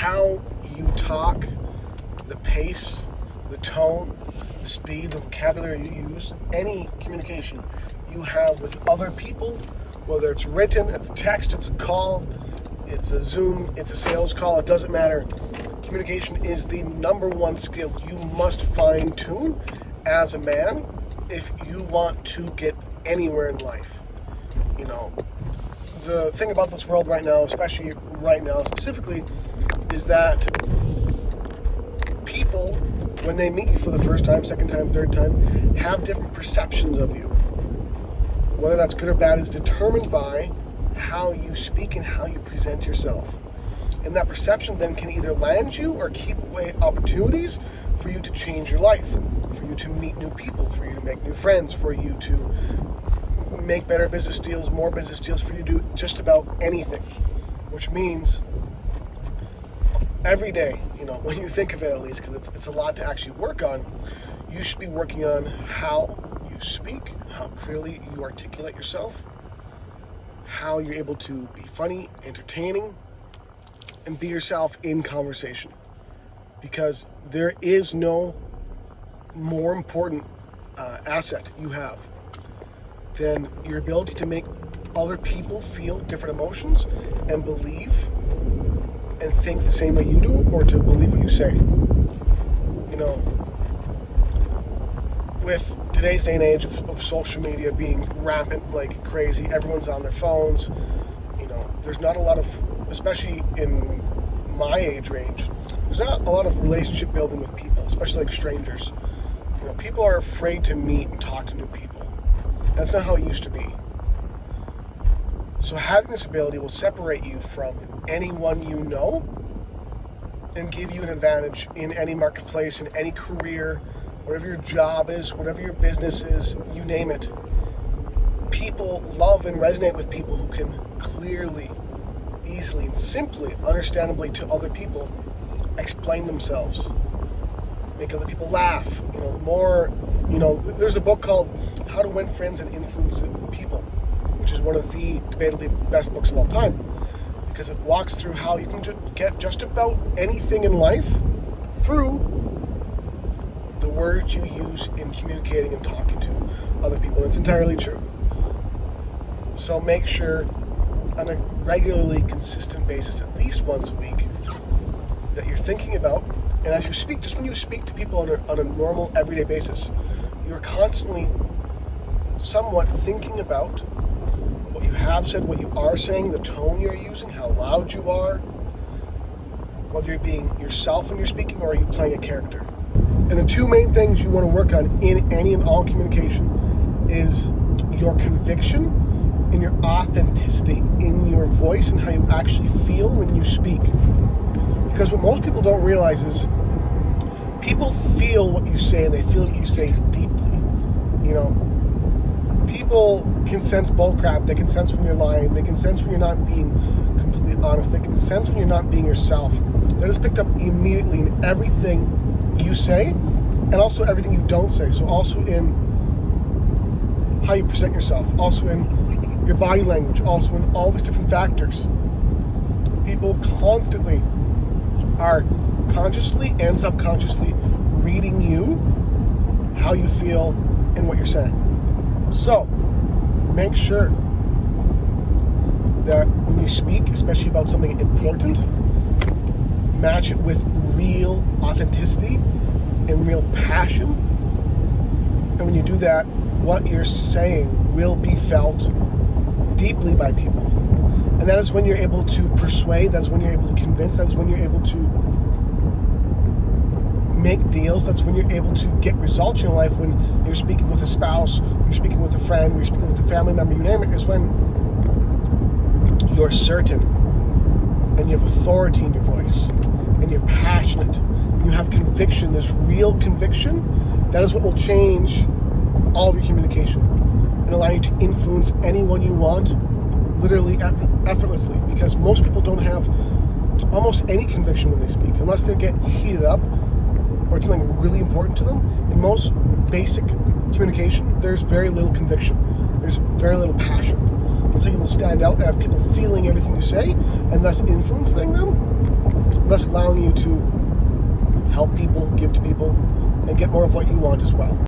how you talk, the pace, the tone, the speed, the vocabulary you use, any communication you have with other people, whether it's written, it's a text, it's a call, it's a Zoom, it's a sales call, it doesn't matter. Communication is the number one skill you must fine tune as a man if you want to get anywhere in life. You know, the thing about this world right now, especially right now specifically, is that people, when they meet you for the first time, second time, third time, have different perceptions of you. Whether that's good or bad is determined by how you speak and how you present yourself. And that perception then can either land you or keep away opportunities for you to change your life, for you to meet new people, for you to make new friends, for you to make better business deals, more business deals, for you to do just about anything. Which means every day, you know, when you think of it at least, because it's a lot to actually work on, you should be working on how you speak, how clearly you articulate yourself, how you're able to be funny, entertaining, and be yourself in conversation. Because there is no more important asset you have than your ability to make other people feel different emotions and believe and think the same way you do, or to believe what you say. You know, with today's day and age of social media being rampant like crazy, everyone's on their phones, you know, there's not a lot of, especially in my age range, there's not a lot of relationship building with people, especially like strangers. You know, people are afraid to meet and talk to new people. That's not how it used to be. So having this ability will separate you from anyone you know and give you an advantage in any marketplace, in any career, whatever your job is, whatever your business is, you name it. People love and resonate with people who can clearly, easily, and simply, understandably to other people, explain themselves, make other people laugh. You know, more, you know, there's a book called How to Win Friends and Influence People, which is one of the debatably best books of all time, because it walks through how you can get just about anything in life through the words you use in communicating and talking to other people. It's entirely true. So make sure on a regularly consistent basis, at least once a week, that you're thinking about, and as you speak, just when you speak to people on a normal everyday basis, you're constantly somewhat thinking about what you have said, what you are saying, the tone you're using, how loud you are, whether you're being yourself when you're speaking or are you playing a character. And the two main things you want to work on in any and all communication is your conviction and your authenticity in your voice and how you actually feel when you speak. Because what most people don't realize is people feel what you say and they feel what you say deeply. You know, people can sense bullcrap, they can sense when you're lying, they can sense when you're not being completely honest, they can sense when you're not being yourself. That is picked up immediately in everything you say and also everything you don't say. So also in how you present yourself, also in your body language, also in all these different factors. People constantly are consciously and subconsciously reading you, how you feel, and what you're saying. So make sure that when you speak, especially about something important, match it with real authenticity and real passion. And when you do that, what you're saying will be felt deeply by people. And that is when you're able to persuade, that's when you're able to convince, that's when you're able to make deals, that's when you're able to get results in your life. When you're speaking with a spouse, when you're speaking with a friend, when you're speaking with a family member, you name it, is when you're certain and you have authority in your voice and you're passionate and you have conviction, this real conviction. That is what will change all of your communication and allow you to influence anyone you want literally effortlessly, because most people don't have almost any conviction when they speak unless they get heated up or it's something really important to them. In most basic communication, there's very little conviction, there's very little passion, and so you will stand out and have people feeling everything you say and thus influencing them thus allowing you to help people, give to people, and get more of what you want as well.